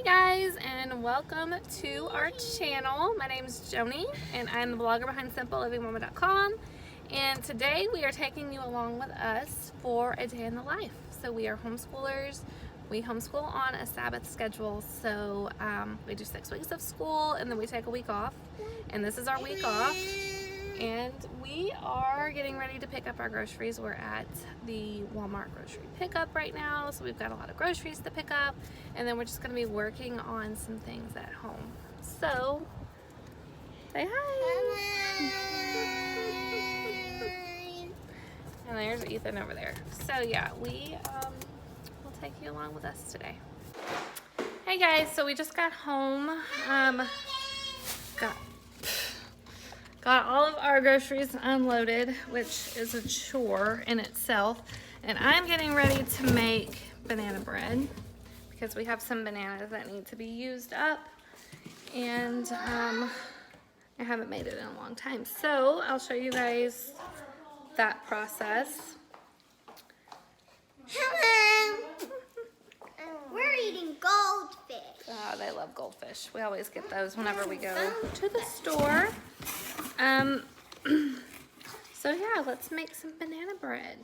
guys, and welcome to our channel. My name is Joanie and I'm the blogger behind simplelivingmama.com, and today we are taking you along with us for a day in the life. So we are homeschoolers. We homeschool on a Sabbath schedule, so we do 6 weeks of school and then we take a week off, and this is our week off. And we are getting ready to pick up our groceries. We're at the Walmart grocery pickup right now, so we've got a lot of groceries to pick up, and then we're just going to be working on some things at home. So, say hi! And there's Ethan over there. So yeah, we will take you along with us today. Hey guys, so we just got home. Got all of our groceries unloaded, which is a chore in itself. And I'm getting ready to make banana bread because we have some bananas that need to be used up. And I haven't made it in a long time. So I'll show you guys that process. Hello. We're eating goldfish. Oh, they love goldfish. We always get those whenever we go to the store. So yeah, let's make some banana bread.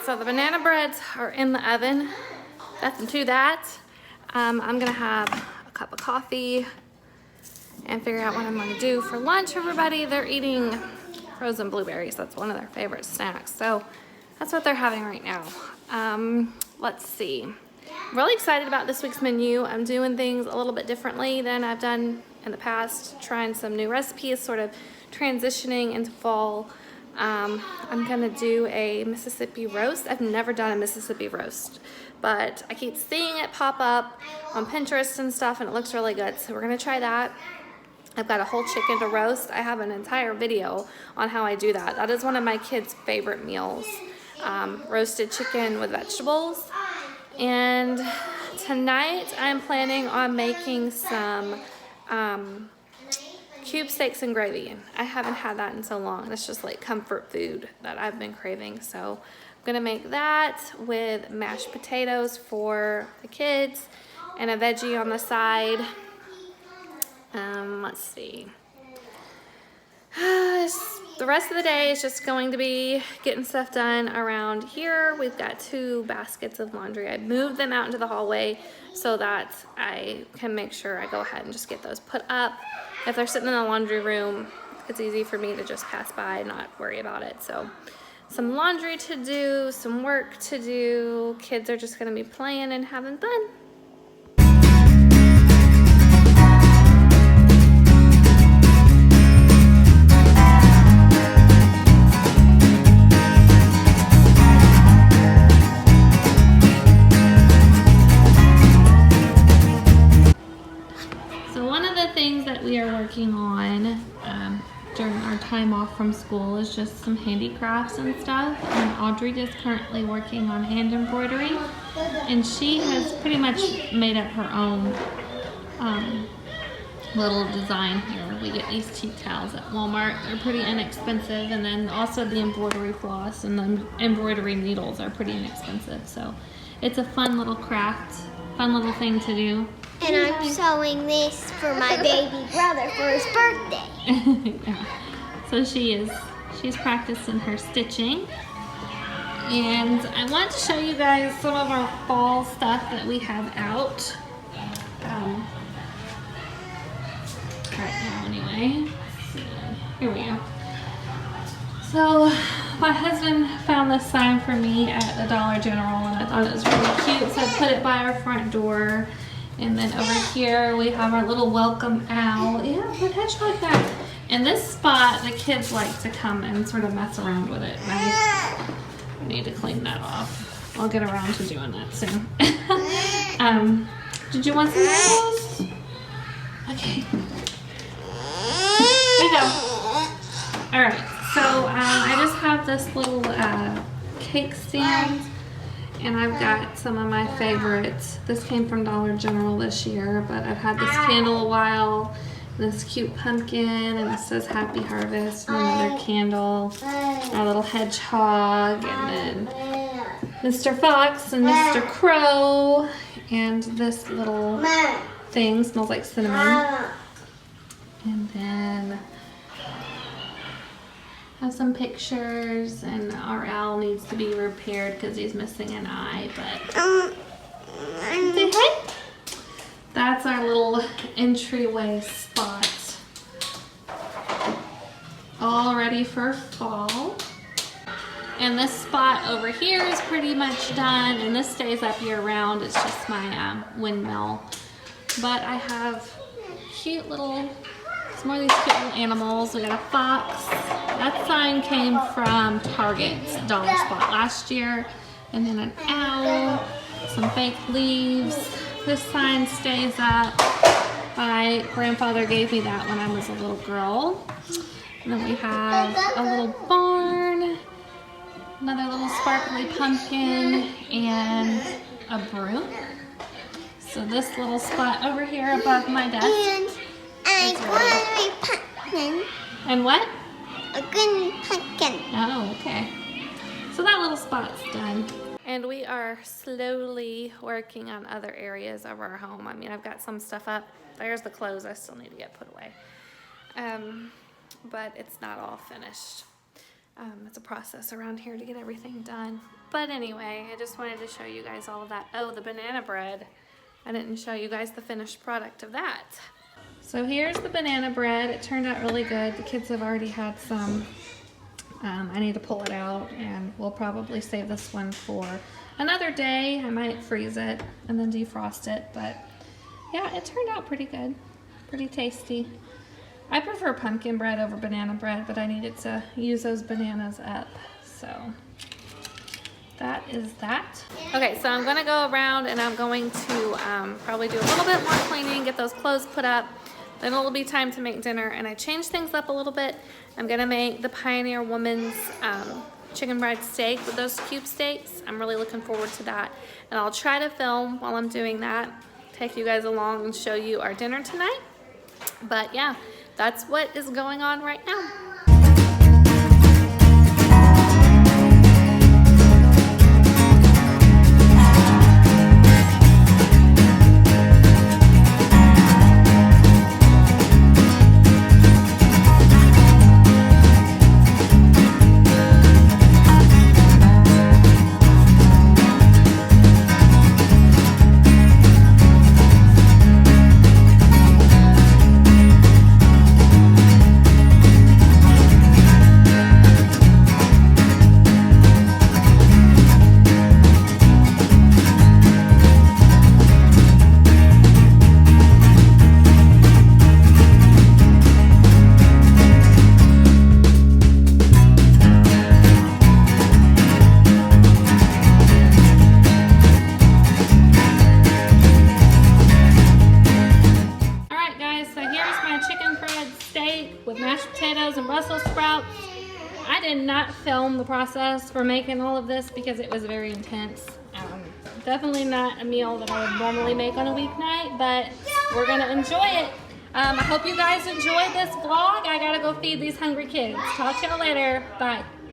So the banana breads are in the oven. Nothing to that. I'm gonna have a cup of coffee and figure out what I'm gonna do for lunch. Everybody, they're eating frozen blueberries. That's one of their favorite snacks. So that's what they're having right now. Let's see. I'm really excited about this week's menu. I'm doing things a little bit differently than I've done in the past, trying some new recipes, sort of transitioning into fall. I'm gonna do a Mississippi roast. I've never done a Mississippi roast, but I keep seeing it pop up on Pinterest and stuff, and it looks really good. So we're gonna try that. I've got a whole chicken to roast. I have an entire video on how I do that. That is one of my kids' favorite meals. Roasted chicken with vegetables. And tonight I'm planning on making some cube steaks and gravy. I haven't had that in so long. It's just like comfort food that I've been craving. So I'm gonna make that with mashed potatoes for the kids and a veggie on the side. Let's see. The rest of the day is just going to be getting stuff done around here. We've got 2 baskets of laundry. I moved them out into the hallway so that I can make sure I go ahead and just get those put up. If they're sitting in the laundry room, it's easy for me to just pass by and not worry about it. So some laundry to do, some work to do. Kids are just gonna be playing and having fun. We are working on during our time off from school is just some handicrafts and stuff, and Audrey is currently working on hand embroidery, and she has pretty much made up her own little design here. We get these tea towels at Walmart. They're pretty inexpensive, and then also the embroidery floss and the embroidery needles are pretty inexpensive, so it's a fun little craft, fun little thing to do. And I'm sewing this for my baby brother for his birthday. Yeah. So she's practicing her stitching. And I want to show you guys some of our fall stuff that we have out. Right now anyway. Let's see. Here we go. So my husband found this sign for me at the Dollar General and I thought it was really cute. So I put it by our front door. And then over here we have our little welcome owl. Yeah, good hedgehog that. And this spot, the kids like to come and sort of mess around with it. I need to clean that off. I'll get around to doing that soon. Did you want some apples? Okay. There you go. All right. So I just have this little cake stand. And I've got some of my favorites. This came from Dollar General this year, but I've had this candle a while. This cute pumpkin, and it says Happy Harvest, and another candle, our little hedgehog, and then Mr. Fox and Mr. Crow, and this little thing smells like cinnamon. And then have some pictures, and our owl needs to be repaired because he's missing an eye, but say hi. That's our little entryway spot. All ready for fall. And this spot over here is pretty much done, and this stays up year round. It's just my windmill. But I have cute little, some more of these cute little animals. We got a fox. That sign came from Target's dollar spot last year. And then an owl, some fake leaves. This sign stays up. My grandfather gave me that when I was a little girl. And then we have a little barn, another little sparkly pumpkin, and a broom. So this little spot over here above my desk. And a pumpkin. And what? A green pumpkin. Oh, okay. So that little spot's done. And we are slowly working on other areas of our home. I mean, I've got some stuff up. There's the clothes I still need to get put away. But it's not all finished. It's a process around here to get everything done. But anyway, I just wanted to show you guys all of that. Oh, the banana bread. I didn't show you guys the finished product of that. So here's the banana bread. It turned out really good. The kids have already had some. I need to pull it out, and we'll probably save this one for another day. I might freeze it and then defrost it, but yeah, it turned out pretty good, pretty tasty. I prefer pumpkin bread over banana bread, but I needed to use those bananas up, so that is that. Okay, so I'm gonna go around and I'm going to probably do a little bit more cleaning, get those clothes put up. Then it'll be time to make dinner, and I changed things up a little bit. I'm gonna make the Pioneer Woman's chicken fried steak with those cube steaks. I'm really looking forward to that. And I'll try to film while I'm doing that, take you guys along and show you our dinner tonight. But yeah, that's what is going on right now. With mashed potatoes and Brussels sprouts. I did not film the process for making all of this because it was very intense. Definitely not a meal that I would normally make on a weeknight, but we're gonna enjoy it. I hope you guys enjoyed this vlog. I gotta go feed these hungry kids. Talk to y'all later. Bye.